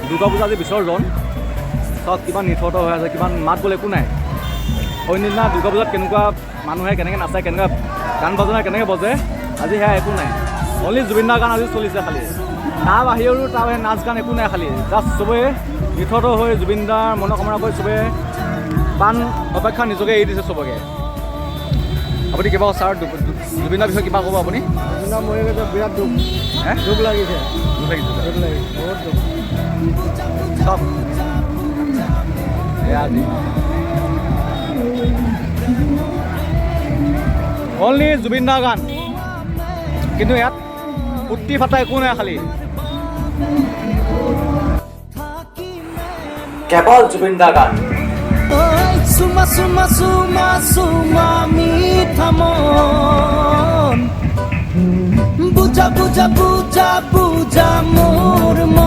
দুৰ্গা পূজা আজি বিসৰ্জন চব কিমান নিথত হৈ আছে, কিমান মাত বোলে একো নাই। অন্যদিনা দুৰ্গা পূজাত কেনেকুৱা মানুহে কেনেকৈ নাচায়, কেনেকুৱা গান বাজনা কেনেকৈ বজে, আজি সেয়া একো নাই। অনলি জুবিন দাৰ গান আজি চলিছে খালি, তাৰ বাহিৰেও তাৰ নাচ গান একো নাই, খালি জাষ্ট চবেই নিথত হৈ জুবিন দাৰ মনোকামনা কৰি চবেই প্ৰাণ অপেক্ষা নিজকে এৰি দিছে চবকে। আপুনি কিবা ছাৰ জুবিন দাৰ বিষয়ে কিবা ক'ব আপুনি? জুবিন দা মৰি গৈছে, বিৰাট দুখ লাগিছে, দুখ লাগিছে বহুত দুখ। চব এয়া আজি অনলি জুবিন দাৰ গান, কিন্তু ইয়াত ফুৰ্তি ফাটা একো নাই, খালি কেৱল জুবিন দাৰ গান। চুমা চুমা চুমা চুমা মিঠা মন, বুজা বুজা বুজা বুজা মোৰ মন।